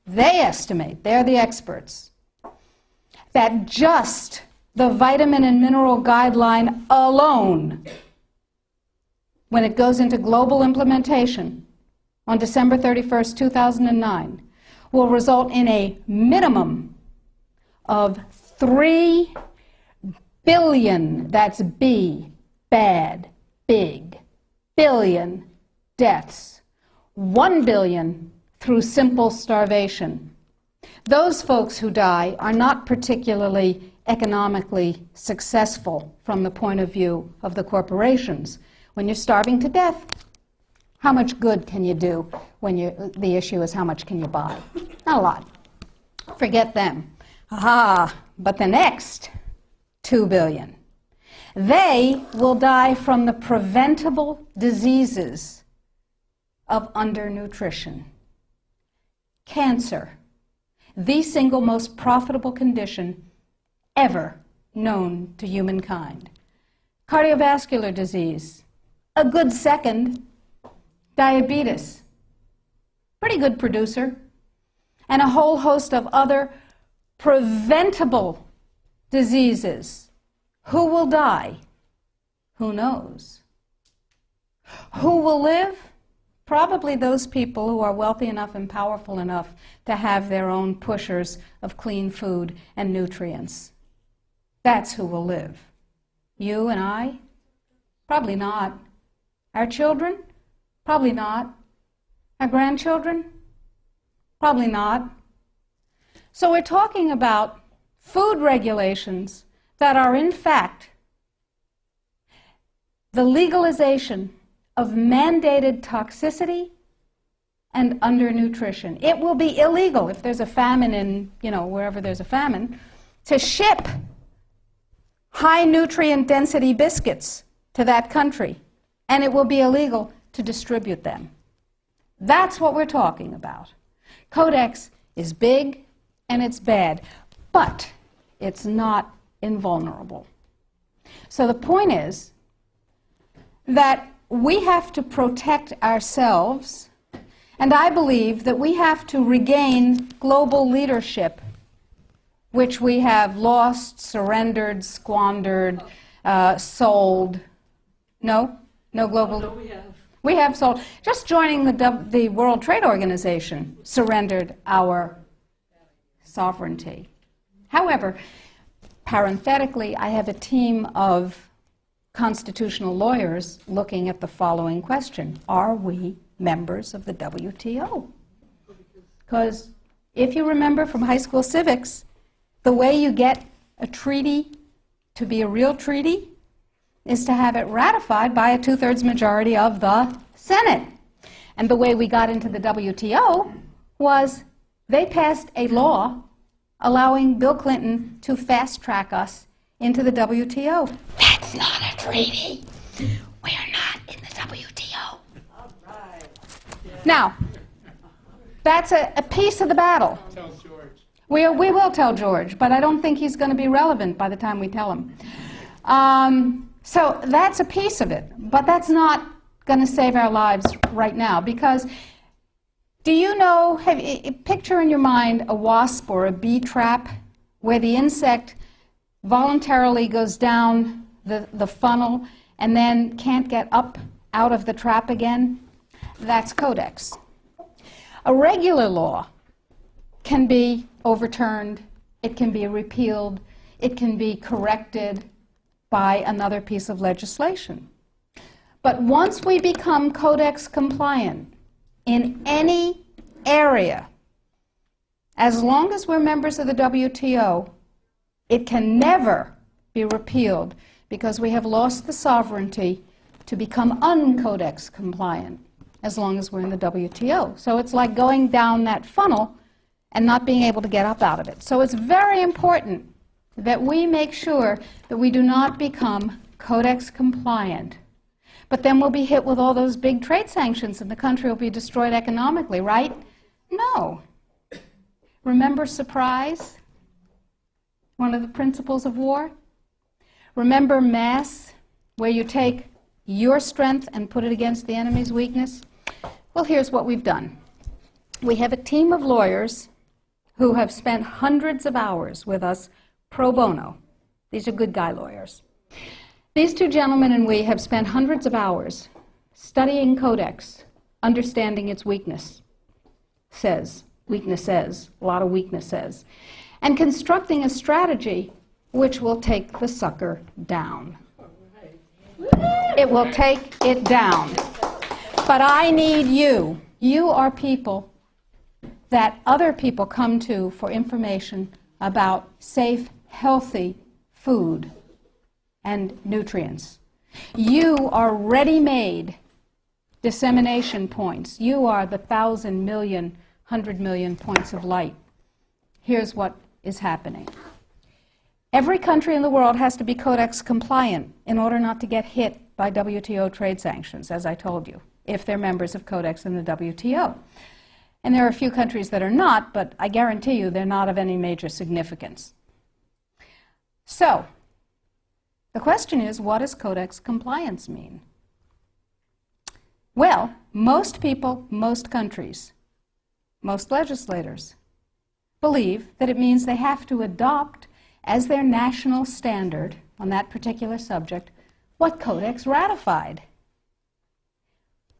They estimate, they're the experts, that just the vitamin and mineral guideline alone, when it goes into global implementation on December 31st, 2009, will result in a minimum of 3 billion, that's B, bad, big, billion deaths. 1 billion through simple starvation. Those folks who die are not particularly economically successful from the point of view of the corporations. When you're starving to death, how much good can you do when the issue is how much can you buy? Not a lot. Forget them. But the next 2 billion, they will die from the preventable diseases of undernutrition. Cancer, the single most profitable condition ever known to humankind. Cardiovascular disease, a good second. Diabetes, pretty good producer. And a whole host of other preventable diseases. Who will die? Who knows? Who will live? Probably those people who are wealthy enough and powerful enough to have their own pushers of clean food and nutrients. That's who will live. You and I? Probably not. Our children? Probably not. Our grandchildren? Probably not. So we're talking about food regulations that are in fact the legalization of mandated toxicity and undernutrition. It will be illegal if there's a famine in, wherever there's a famine, to ship high nutrient density biscuits to that country, and it will be illegal to distribute them. That's what we're talking about. Codex is big and it's bad, but it's not invulnerable. So the point is that we have to protect ourselves, and I believe that we have to regain global leadership, which we have lost, surrendered, squandered, sold. No global. No, we have. We have sold. Just joining the World Trade Organization surrendered our sovereignty. However, parenthetically, I have a team of constitutional lawyers looking at the following question. Are we members of the WTO? Because if you remember from high school civics, the way you get a treaty to be a real treaty is to have it ratified by a 2/3 majority of the Senate. And the way we got into the WTO was they passed a law allowing Bill Clinton to fast-track us into the WTO. That's not a treaty. We're not in the WTO. All right. Yeah. Now, that's a piece of the battle. Tell George. We will tell George, but I don't think he's going to be relevant by the time we tell him. So that's a piece of it, but that's not going to save our lives right now, because do you know, picture in your mind a wasp or a bee trap where the insect voluntarily goes down the funnel and then can't get up out of the trap again? That's Codex. A regular law can be overturned, it can be repealed, it can be corrected by another piece of legislation. But once we become Codex compliant in any area, as long as we're members of the WTO, it can never be repealed because we have lost the sovereignty to become un-Codex compliant as long as we're in the WTO. So it's like going down that funnel and not being able to get up out of it. So it's very important that we make sure that we do not become Codex compliant. But then we'll be hit with all those big trade sanctions and the country will be destroyed economically, right? No. Remember surprise? One of the principles of war? Remember mass, where you take your strength and put it against the enemy's weakness? Well, here's what we've done. We have a team of lawyers who have spent hundreds of hours with us pro bono. These are good guy lawyers. These two gentlemen and we have spent hundreds of hours studying Codex, understanding its weaknesses, a lot of weaknesses, and constructing a strategy which will take the sucker down. It will take it down. But I need you. You are people that other people come to for information about safe, healthy food and nutrients. You are ready-made dissemination points. You are the 1,000 million, 100 million points of light. Here's what is happening. Every country in the world has to be Codex compliant in order not to get hit by WTO trade sanctions, as I told you, if they're members of Codex in the WTO. And there are a few countries that are not, but I guarantee you they're not of any major significance. So, the question is, what does Codex compliance mean? Well, most people, most countries, most legislators believe that it means they have to adopt as their national standard on that particular subject what Codex ratified.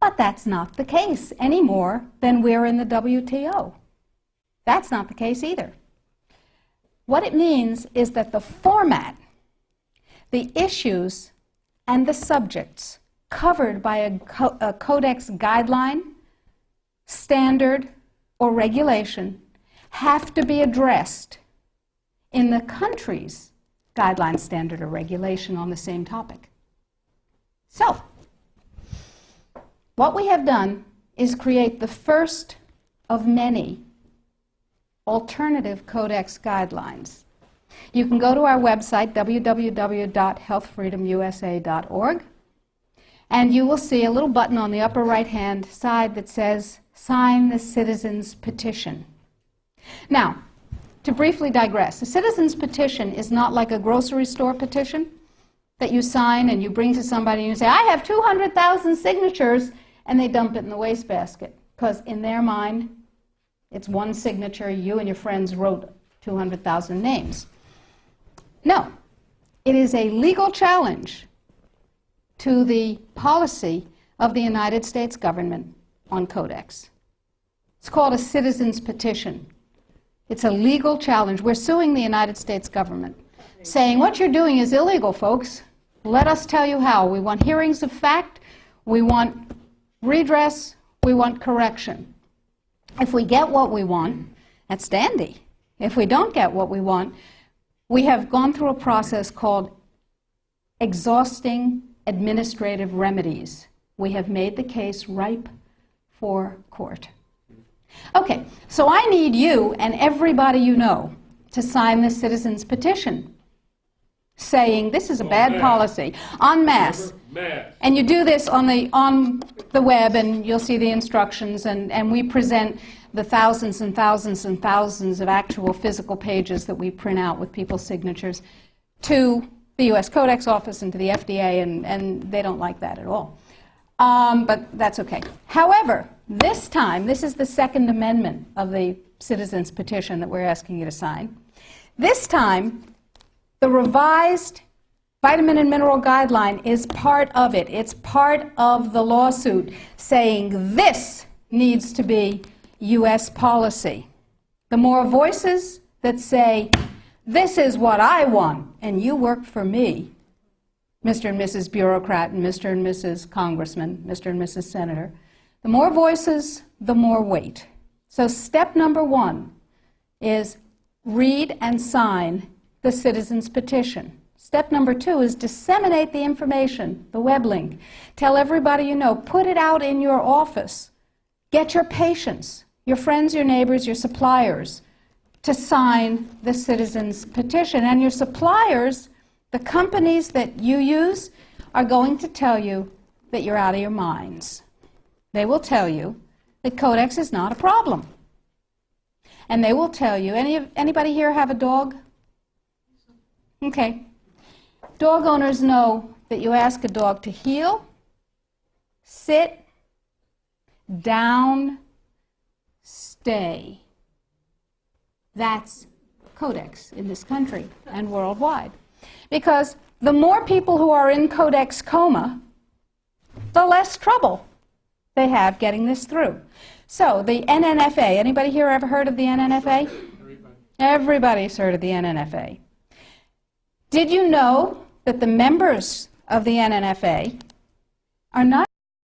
But that's not the case any more than we're in the WTO. That's not the case either. What it means is that the format, the issues, and the subjects covered by a Codex guideline, standard, or regulation have to be addressed in the country's guideline, standard, or regulation on the same topic. So, what we have done is create the first of many alternative Codex guidelines. You can go to our website, www.healthfreedomusa.org, and you will see a little button on the upper right-hand side that says, Sign the Citizens Petition. Now, to briefly digress, a citizen's petition is not like a grocery store petition that you sign and you bring to somebody and you say, I have 200,000 signatures, and they dump it in the wastebasket, because in their mind, it's one signature, you and your friends wrote 200,000 names. No, it is a legal challenge to the policy of the United States government on Codex. It's called a citizen's petition. It's a legal challenge. We're suing the United States government, saying what you're doing is illegal, folks. Let us tell you how. We want hearings of fact. We want redress. We want correction. If we get what we want, that's dandy. If we don't get what we want, we have gone through a process called exhausting administrative remedies. We have made the case ripe for court. Okay, so I need you and everybody you know to sign the citizen's petition saying this is a bad policy, en masse. And you do this on the web, and you'll see the instructions, and we present the thousands and thousands and thousands of actual physical pages that we print out with people's signatures to the U.S. Codex Office and to the FDA, and they don't like that at all. But that's okay. However, this time, this is the Second Amendment of the Citizens Petition that we're asking you to sign. This time, the revised Vitamin and Mineral Guideline is part of it. It's part of the lawsuit saying this needs to be U.S. policy. The more voices that say, this is what I want, and you work for me, Mr. and Mrs. Bureaucrat and Mr. and Mrs. Congressman, Mr. and Mrs. Senator, the more voices, the more weight. So step number one is read and sign the citizen's petition. Step number two is disseminate the information, the web link. Tell everybody you know. Put it out in your office. Get your patients, your friends, your neighbors, your suppliers to sign the citizen's petition. And your suppliers, the companies that you use, are going to tell you that you're out of your minds. They will tell you that Codex is not a problem. And they will tell you, anybody here have a dog? Okay. Dog owners know that you ask a dog to heel, sit, down, stay. That's Codex in this country and worldwide. Because the more people who are in Codex coma, the less trouble they have getting this through. So the NNFA, anybody here ever heard of the NNFA? Everybody's heard of the NNFA. Did you know that the members of the NNFA are not